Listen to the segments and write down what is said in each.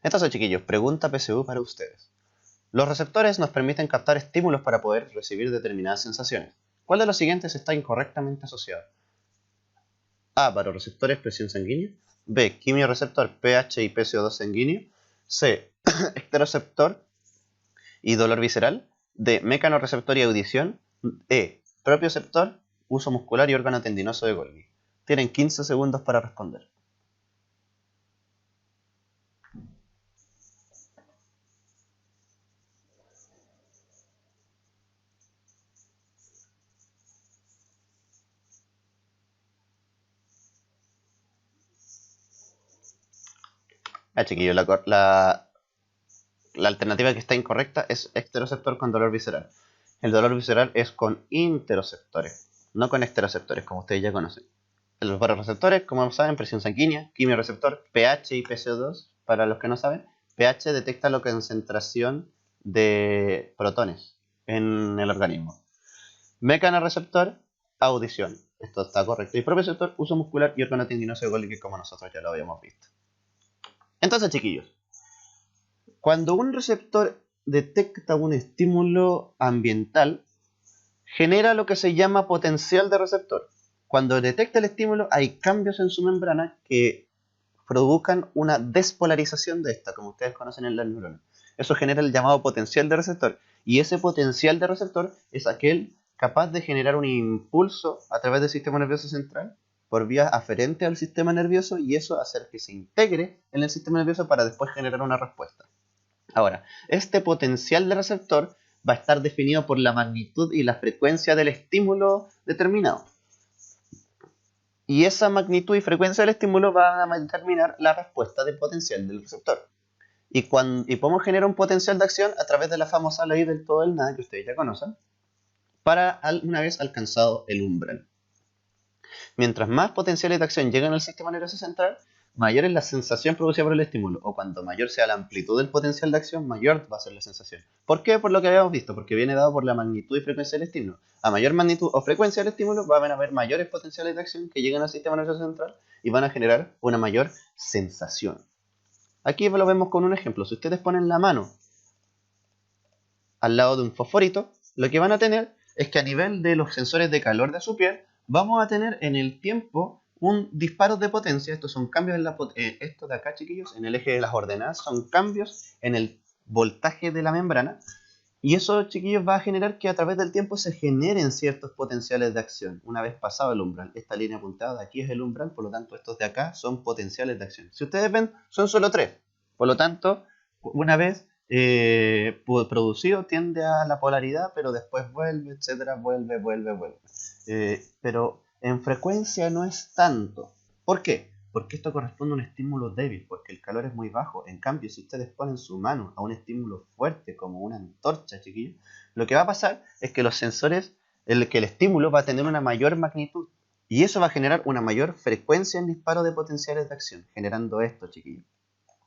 Entonces, chiquillos, pregunta PSU para ustedes. Los receptores nos permiten captar estímulos para poder recibir determinadas sensaciones. ¿Cuál de los siguientes está incorrectamente asociado? A. Baroreceptores, presión sanguínea. B. Quimioreceptor, pH y PCO2 sanguíneo. C. Ectoreceptor y dolor visceral. D. Mecanoreceptor y audición. E. Propioceptor, uso muscular y órgano tendinoso de Golgi. Tienen 15 segundos para responder. Chiquillos, la alternativa que está incorrecta es ectoreceptor con dolor visceral. El dolor visceral es con interoceptores, no con ectoreceptores, como ustedes ya conocen. Los baroreceptores, como saben, presión sanguínea, quimioreceptor, pH y PCO2, para los que no saben, pH detecta la concentración de protones en el organismo. Mecanoreceptor, audición, esto está correcto. Y propioceptor, uso muscular y órgano tendinoso de Golgi, como nosotros ya lo habíamos visto. Entonces, chiquillos, cuando un receptor detecta un estímulo ambiental, genera lo que se llama potencial de receptor. Cuando detecta el estímulo, hay cambios en su membrana que provocan una despolarización de esta, como ustedes conocen en las neuronas. Eso genera el llamado potencial de receptor. Y ese potencial de receptor es aquel capaz de generar un impulso a través del sistema nervioso central por vía aferente al sistema nervioso, y eso hacer que se integre en el sistema nervioso para después generar una respuesta. Ahora, este potencial de receptor va a estar definido por la magnitud y la frecuencia del estímulo determinado. Y esa magnitud y frecuencia del estímulo van a determinar la respuesta del potencial del receptor. Y podemos generar un potencial de acción a través de la famosa ley del todo del nada, que ustedes ya conocen, para una vez alcanzado el umbral. Mientras más potenciales de acción llegan al sistema nervioso central, mayor es la sensación producida por el estímulo, o cuanto mayor sea la amplitud del potencial de acción, mayor va a ser la sensación. ¿Por qué? Por lo que habíamos visto, porque viene dado por la magnitud y frecuencia del estímulo. A mayor magnitud o frecuencia del estímulo van a haber mayores potenciales de acción que llegan al sistema nervioso central y van a generar una mayor sensación. Aquí lo vemos con un ejemplo. Si ustedes ponen la mano al lado de un fosforito, lo que van a tener es que a nivel de los sensores de calor de su piel, vamos a tener en el tiempo un disparo de potencia. Estos son cambios en esto de acá, chiquillos, en el eje de las ordenadas, son cambios en el voltaje de la membrana. Y eso, chiquillos, va a generar que a través del tiempo se generen ciertos potenciales de acción una vez pasado el umbral. Esta línea apuntada de aquí es el umbral, por lo tanto estos de acá son potenciales de acción. Si ustedes ven, son solo 3. Por lo tanto, una vez producido tiende a la polaridad, pero después vuelve, etcétera, vuelve. Pero en frecuencia no es tanto. ¿Por qué? Porque esto corresponde a un estímulo débil, porque el calor es muy bajo. En cambio, si ustedes ponen su mano a un estímulo fuerte, como una antorcha, chiquillos, lo que va a pasar es que los sensores, que el estímulo va a tener una mayor magnitud, y eso va a generar una mayor frecuencia en disparo de potenciales de acción, generando esto, chiquillos.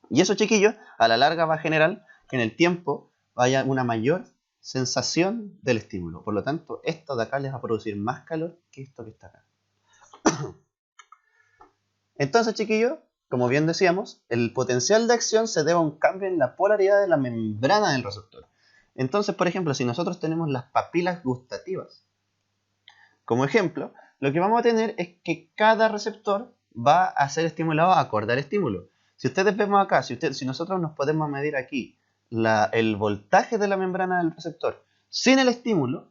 Y eso, chiquillos, a la larga va a generar que en el tiempo haya una mayor sensación del estímulo. Por lo tanto, esto de acá les va a producir más calor que esto que está acá. Entonces, chiquillos, como bien decíamos, el potencial de acción se debe a un cambio en la polaridad de la membrana del receptor. Entonces, por ejemplo, si nosotros tenemos las papilas gustativas como ejemplo, lo que vamos a tener es que cada receptor va a ser estimulado acorde al estímulo. Si ustedes vemos acá, si nosotros nos podemos medir aquí el voltaje de la membrana del receptor sin el estímulo,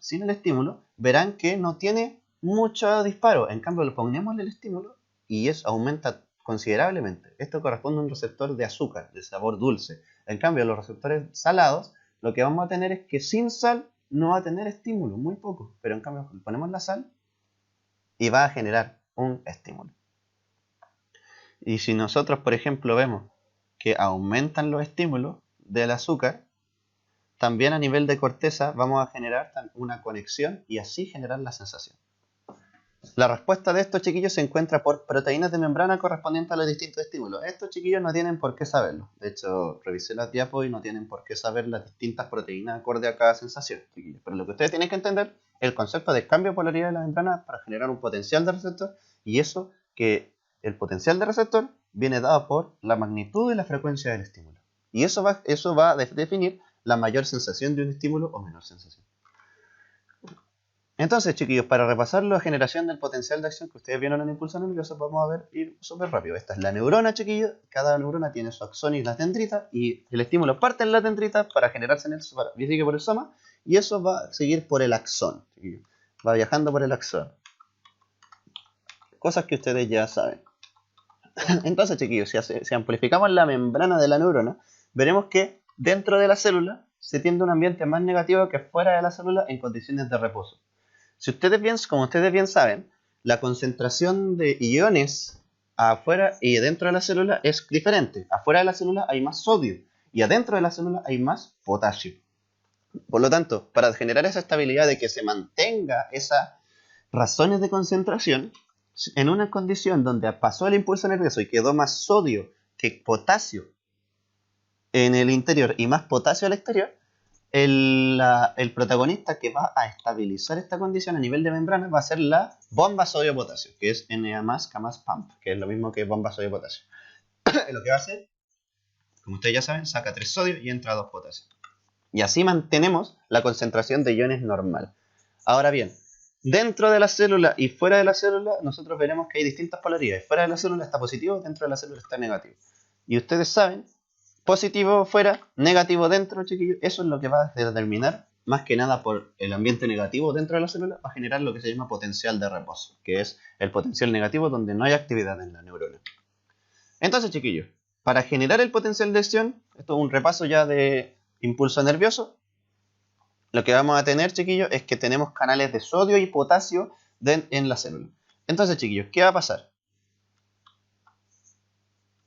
verán que no tiene mucho disparo. En cambio, le ponemos el estímulo y eso aumenta considerablemente. Esto corresponde a un receptor de azúcar, de sabor dulce. En cambio, los receptores salados, lo que vamos a tener es que sin sal no va a tener estímulo, muy poco. Pero en cambio, ponemos la sal y va a generar un estímulo. Y si nosotros, por ejemplo, vemos que aumentan los estímulos del azúcar, también a nivel de corteza vamos a generar una conexión y así generar la sensación. La respuesta de estos, chiquillos, se encuentra por proteínas de membrana correspondientes a los distintos estímulos. Estos, chiquillos, no tienen por qué saberlo. De hecho, revisé las diapos y no tienen por qué saber las distintas proteínas acorde a cada sensación, chiquillos. Pero lo que ustedes tienen que entender es el concepto de cambio de polaridad de la membrana para generar un potencial de receptor, y eso que el potencial de receptor viene dado por la magnitud y la frecuencia del estímulo. Y eso va a definir la mayor sensación de un estímulo o menor sensación. Entonces, chiquillos, para repasar la generación del potencial de acción que ustedes vieron en el impulso nervioso, vamos a ir súper rápido. Esta es la neurona, chiquillos. Cada neurona tiene su axón y las dendritas, y el estímulo parte en las dendritas para generarse en el sigue por el soma, y eso va a seguir por el axón, chiquillos. Va viajando por el axón. Cosas que ustedes ya saben. Entonces, chiquillos, si amplificamos la membrana de la neurona, veremos que dentro de la célula se tiende a un ambiente más negativo que fuera de la célula en condiciones de reposo. Como ustedes bien saben, la concentración de iones afuera y dentro de la célula es diferente. Afuera de la célula hay más sodio y adentro de la célula hay más potasio. Por lo tanto, para generar esa estabilidad de que se mantenga esas razones de concentración, en una condición donde pasó el impulso nervioso y quedó más sodio que potasio en el interior y más potasio al exterior, el protagonista que va a estabilizar esta condición a nivel de membrana va a ser la bomba sodio-potasio, que es Na+K+PAMP, que es lo mismo que bomba sodio-potasio. Lo que va a hacer, como ustedes ya saben, saca 3 sodio y entra 2 potasio. Y así mantenemos la concentración de iones normal. Ahora bien, dentro de la célula y fuera de la célula, nosotros veremos que hay distintas polaridades. Fuera de la célula está positivo, dentro de la célula está negativo. Y ustedes saben, positivo fuera, negativo dentro, chiquillos, eso es lo que va a determinar, más que nada por el ambiente negativo dentro de la célula, va a generar lo que se llama potencial de reposo, que es el potencial negativo donde no hay actividad en la neurona. Entonces, chiquillos, para generar el potencial de acción, esto es un repaso ya de impulso nervioso, lo que vamos a tener, chiquillos, es que tenemos canales de sodio y potasio en la célula. Entonces, chiquillos, ¿qué va a pasar?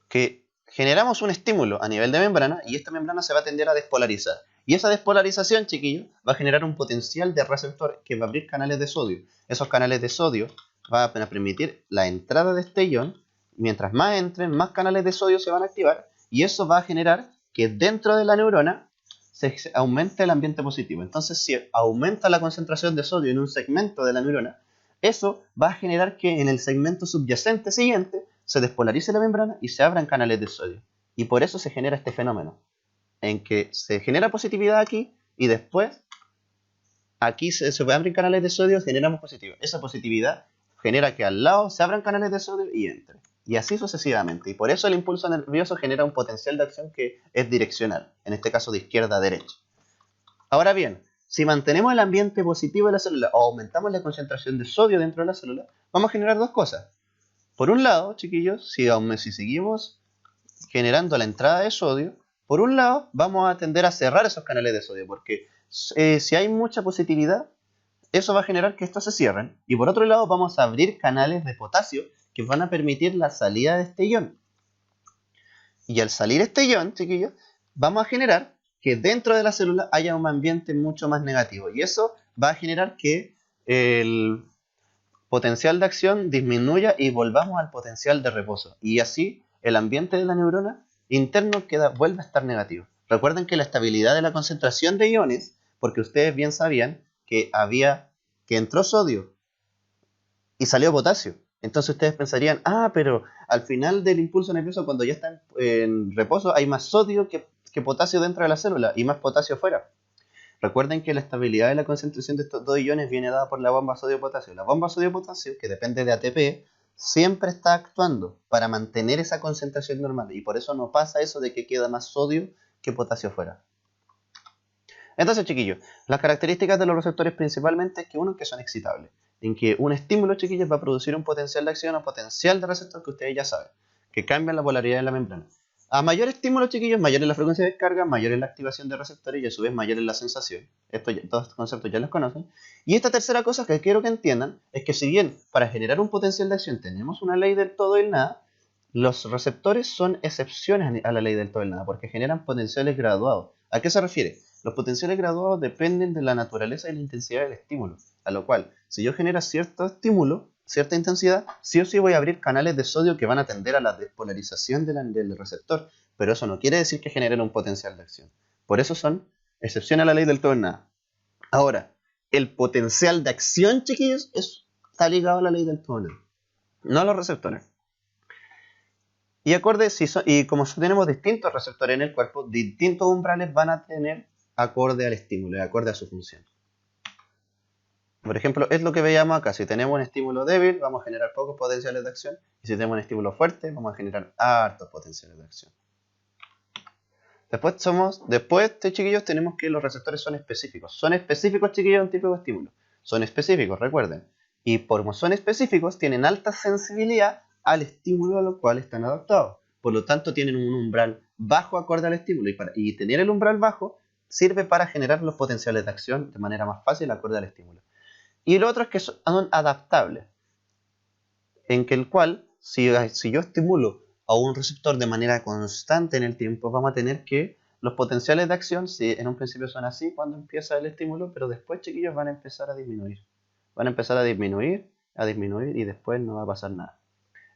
Que generamos un estímulo a nivel de membrana y esta membrana se va a tender a despolarizar. Y esa despolarización, chiquillos, va a generar un potencial de receptor que va a abrir canales de sodio. Esos canales de sodio van a permitir la entrada de este ion. Mientras más entren, más canales de sodio se van a activar y eso va a generar que dentro de la neurona se aumente el ambiente positivo. Entonces, si aumenta la concentración de sodio en un segmento de la neurona, eso va a generar que en el segmento subyacente siguiente se despolarice la membrana y se abran canales de sodio. Y por eso se genera este fenómeno, en que se genera positividad aquí y después aquí se abren canales de sodio, generamos positividad. Esa positividad genera que al lado se abran canales de sodio y entre. Y así sucesivamente. Y por eso el impulso nervioso genera un potencial de acción que es direccional, en este caso de izquierda a derecha. Ahora bien, si mantenemos el ambiente positivo de la célula o aumentamos la concentración de sodio dentro de la célula, vamos a generar dos cosas. Por un lado, chiquillos, si seguimos generando la entrada de sodio, por un lado vamos a tender a cerrar esos canales de sodio, porque si hay mucha positividad, eso va a generar que estos se cierren. Y por otro lado vamos a abrir canales de potasio que van a permitir la salida de este ion. Y al salir este ion, chiquillos, vamos a generar que dentro de la célula haya un ambiente mucho más negativo. Y eso va a generar que el potencial de acción disminuya y volvamos al potencial de reposo. Y así el ambiente de la neurona interno vuelve a estar negativo. Recuerden que la estabilidad de la concentración de iones, porque ustedes bien sabían que entró sodio y salió potasio. Entonces ustedes pensarían, pero al final del impulso nervioso, cuando ya está en reposo, hay más sodio que potasio dentro de la célula y más potasio fuera. Recuerden que la estabilidad de la concentración de estos dos iones viene dada por la bomba sodio-potasio. La bomba sodio-potasio, que depende de ATP, siempre está actuando para mantener esa concentración normal. Y por eso no pasa eso de que queda más sodio que potasio fuera. Entonces, chiquillos, las características de los receptores principalmente es que son excitables. En que un estímulo, chiquillos, va a producir un potencial de acción o potencial de receptor que ustedes ya saben, que cambian la polaridad de la membrana. A mayor estímulo, chiquillos, mayor es la frecuencia de descarga, mayor es la activación de receptores y a su vez mayor es la sensación. Todos estos conceptos ya los conocen. Y esta tercera cosa que quiero que entiendan es que si bien para generar un potencial de acción tenemos una ley del todo y el nada, los receptores son excepciones a la ley del todo y el nada porque generan potenciales graduados. ¿A qué se refiere? Los potenciales graduados dependen de la naturaleza y la intensidad del estímulo. A lo cual, si yo genero cierto estímulo, cierta intensidad, sí o sí voy a abrir canales de sodio que van a tender a la despolarización del receptor. Pero eso no quiere decir que generen un potencial de acción. Por eso son excepción a la ley del todo y nada. Ahora, el potencial de acción, chiquillos, está ligado a la ley del todo y nada, no a los receptores. Y acorde, y como tenemos distintos receptores en el cuerpo, distintos umbrales van a tener acorde al estímulo, acorde a su función. Por ejemplo, es lo que veíamos acá. Si tenemos un estímulo débil, vamos a generar pocos potenciales de acción. Y si tenemos un estímulo fuerte, vamos a generar hartos potenciales de acción. Después, chiquillos, tenemos que los receptores son específicos. Son específicos, chiquillos, en tipo de estímulo. Son específicos, recuerden. Y como son específicos, tienen alta sensibilidad al estímulo a lo cual están adaptados. Por lo tanto, tienen un umbral bajo acorde al estímulo. Y tener el umbral bajo sirve para generar los potenciales de acción de manera más fácil acorde al estímulo. Y lo otro es que son adaptables, en que el cual, si yo estimulo a un receptor de manera constante en el tiempo, vamos a tener que los potenciales de acción, si en un principio son así cuando empieza el estímulo, pero después, chiquillos, van a empezar a disminuir. Van a empezar a disminuir y después no va a pasar nada.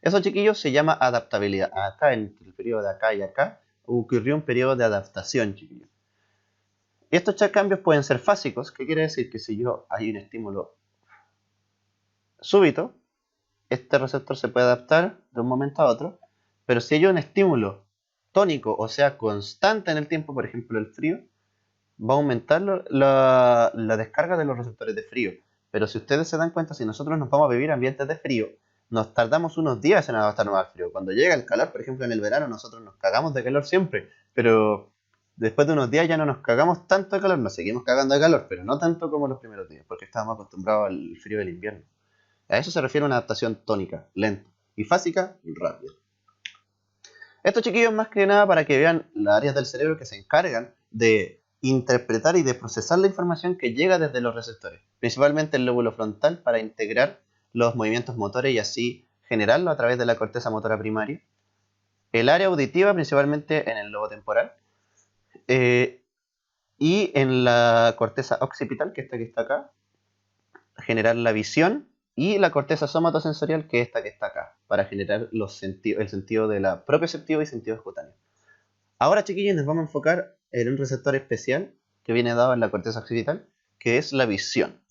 Eso, chiquillos, se llama adaptabilidad. Acá, en el periodo de acá y acá, ocurrió un periodo de adaptación, chiquillos. Y estos cambios pueden ser fásicos, que quiere decir que si hay un estímulo súbito, este receptor se puede adaptar de un momento a otro, pero si hay un estímulo tónico, o sea, constante en el tiempo, por ejemplo el frío, va a aumentar la descarga de los receptores de frío. Pero si ustedes se dan cuenta, si nosotros nos vamos a vivir ambientes de frío, nos tardamos unos días en adaptarnos al frío. Cuando llega el calor, por ejemplo en el verano, nosotros nos cagamos de calor siempre, pero después de unos días ya no nos cagamos tanto de calor, nos seguimos cagando de calor, pero no tanto como los primeros días, porque estábamos acostumbrados al frío del invierno. A eso se refiere una adaptación tónica, lenta, y fásica, rápida. Esto, chiquillos, más que nada para que vean las áreas del cerebro que se encargan de interpretar y de procesar la información que llega desde los receptores, principalmente el lóbulo frontal para integrar los movimientos motores y así generarlo a través de la corteza motora primaria, el área auditiva principalmente en el lobo temporal, y en la corteza occipital, que está acá, generar la visión, y la corteza somatosensorial, que es esta que está acá, para generar el sentido de la propioceptivo y sentidos cutáneos. Ahora, chiquillos, nos vamos a enfocar en un receptor especial que viene dado en la corteza occipital, que es la visión.